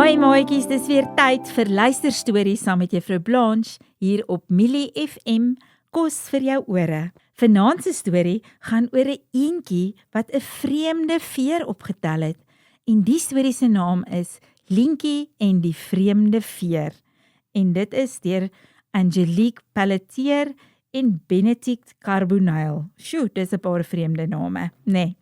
Hoi maatjies, dis weer tyd vir luisterstories saam met Juffrou Blanche hier op Millie FM, kos vir jou ore. Vanaand se storie gaan oor 'n eentjie wat 'n vreemde veer opgetel het en die storie se naam is Lientjie en die vreemde veer. En dit is deur Angelique Pelletier en Benedict Carbonell. Sjoe, dis 'n paar vreemde name, nee.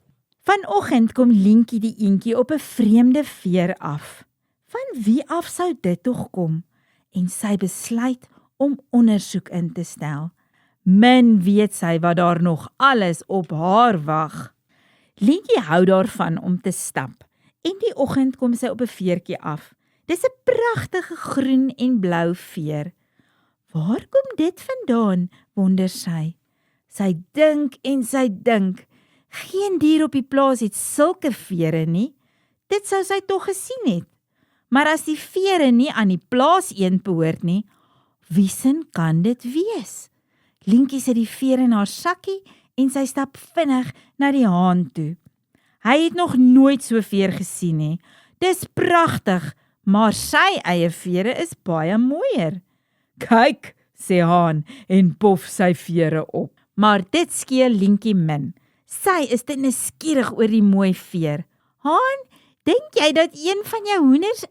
Vanoggend kom Lientjie die eentjie op 'n vreemde veer af. Van wie af sou dit tog kom? En sy besluit om ondersoek in te stel. Min weet sy wat daar nog alles op haar wag. Lientjie hou daarvan om te stap. En die oggend kom sy op 'n veertjie af. Dis 'n pragtige groen en blou veer. Waar kom dit vandaan, wonder sy. Sy dink en sy dink. Geen dier op die plaas het sulke vere nie. Dit sou sy tog gesien het. Maar as die vere nie aan die plaas eend behoort nie, wie sin kan dit wees? Lientjie sit die veer in haar sakkie en sy stap vinnig na die haan toe. Hy het nog nooit so veer gesien nie. Dis pragtig, maar sy eie vere is baie mooier. Kyk, sê haan en pof sy vere op. Maar dit skeer Lientjie min. Sy is te nuuskierig oor die mooi veer. Haan, dink jy dat een van jou hoenders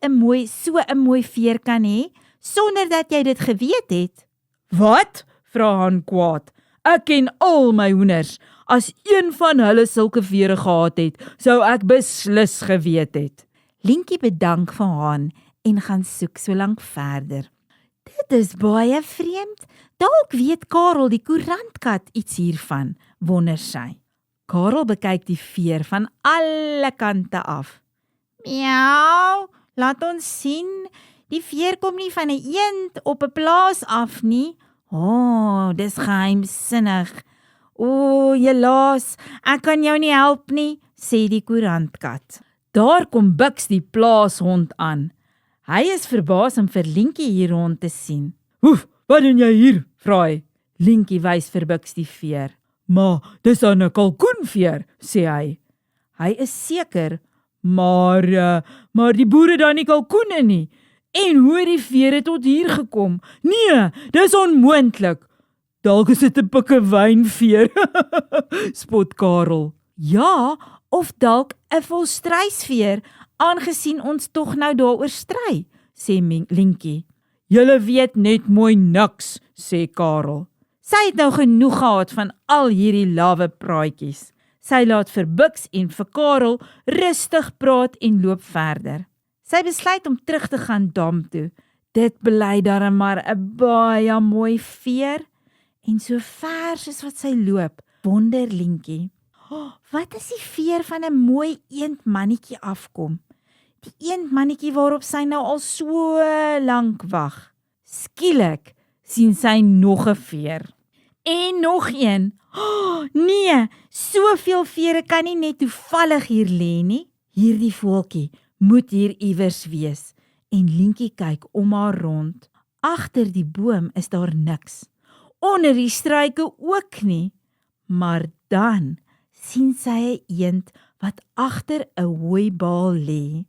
so 'n mooi veer kan hê, sonder dat jy dit geweet het? Wat? Vra haan kwaad. Ek ken al my hoenders. As een van hulle sulke vere gehad het, sou ek beslis geweet het. Lientjie bedank vir haan en gaan soek so lank verder. Dit is baie vreemd. Dalk weet Karel die koerantkat iets hiervan, wonder sy. Karel bekyk die veer van alle kante af. Miau, laat ons sien. Die veer kom nie van 'n eend op 'n plaas af nie. Dis geheimsinnig. Jelaas, ek kan jou nie help nie, sê die koerantkat. Daar kom Buks die plaashond aan. Hy is verbaas om vir Lientjie hier rond te sien. Wat doen jy hier? Vra hy. Lientjie wys vir Buks die veer. Maar dis dan 'n kalkoenveer, sê hy. Hy is seker, maar die boere dan nie kalkoene nie. En hoe het die vere tot hier gekom? Nee, dis onmoontlik. Dalk is dit 'n pikkewynveer, spot Karel. Ja, of dalk 'n volstruisveer, aangesien ons tog nou daaroor stry, sê Lientjie. Julle weet net mooi niks, sê Karel. Sy het nou genoeg gehad van al hierdie lawe praatjies. Sy laat vir Buks en vir Karel rustig praat en loop verder. Sy besluit om terug te gaan dam toe. Dit bly darem maar 'n baie mooi veer. En so ver soos wat sy loop, wonder Lientjie. Wat is die veer van 'n mooi eendmannetjie afkom? Die eendmannetjie waarop sy nou al so lank wag. Skielik sien sy nog 'n veer. En nog een. Nee, soveel vere kan nie net toevallig hier lê nie. Hierdie voeltjie moet hier iewers wees. En Lientjie kyk om haar rond. Agter die boom is daar niks. Onder die struike ook nie. Maar dan sien sy 'n eend wat agter 'n hooibaal lê.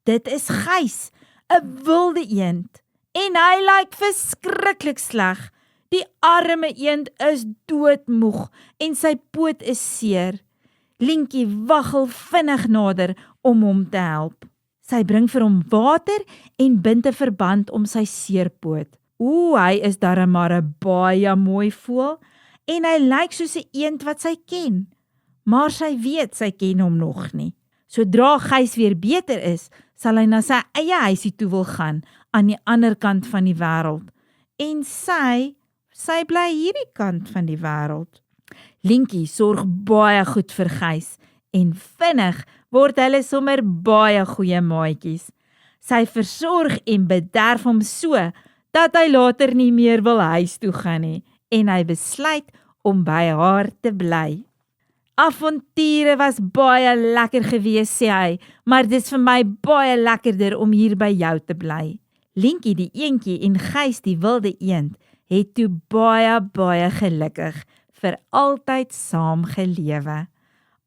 Dit is Gys, 'n wilde eend. En hy lyk verskriklik sleg. Die arme eend is doodmoeg en sy poot is seer. Lientjie waggel vinnig nader om hom te help. Sy bring vir hom water en bind 'n verband om sy seerpoot. Hy is darem maar 'n baie mooi voël en hy lyk soos 'n eend wat sy ken. Maar sy weet sy ken hom nog nie. Sodra Gys weer beter is, sal hy na sy eie huisie toe wil gaan aan die ander kant van die wêreld. En sy bly hierdie kant van die wêreld. Lientjie sorg baie goed vir Gys en vinnig word hulle sommer baie goeie maatjies. Sy versorg en bederf hom so dat hy later nie meer wil huis toe gaan nie en hy besluit om by haar te bly. Avonture was baie lekker gewees, sê hy, maar dis vir my baie lekkerder om hier by jou te bly. Lientjie die eendjie en Gys die wilde eend het toe baie gelukkig vir altyd saam gelewe.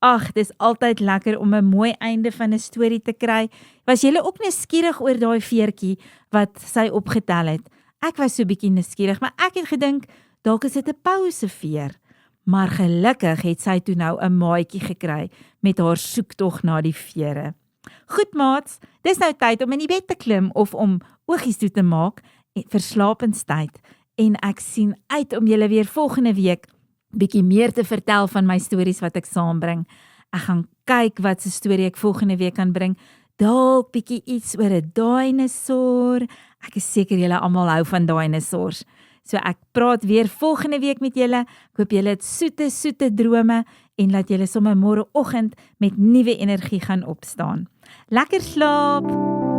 Ag, dis altyd lekker om 'n mooi einde van 'n storie te kry. Was julle ook nuuskierig oor daai veertjie wat sy opgetel het? Ek was so 'n bietjie nuuskierig, maar ek het gedink dalk is dit 'n pauseveer. Maar gelukkig het sy toe nou 'n maatjie gekry met haar soektog na die vere. Goed maats, dis nou tyd om in die bed te klim of om oogies toe te maak vir slaapenstyd. En ek sien uit om julle weer volgende week bietjie meer te vertel van my stories wat ek saambring. Ek gaan kyk wat se storie ek volgende week kan bring. Dalk bietjie iets oor 'n dinosour. Ek is seker julle almal hou van dinosaurs. So ek praat weer volgende week met julle. Ek hoop julle het soete drome en laat julle sommer môreoggend met nuwe energie gaan opstaan. Lekker slaap!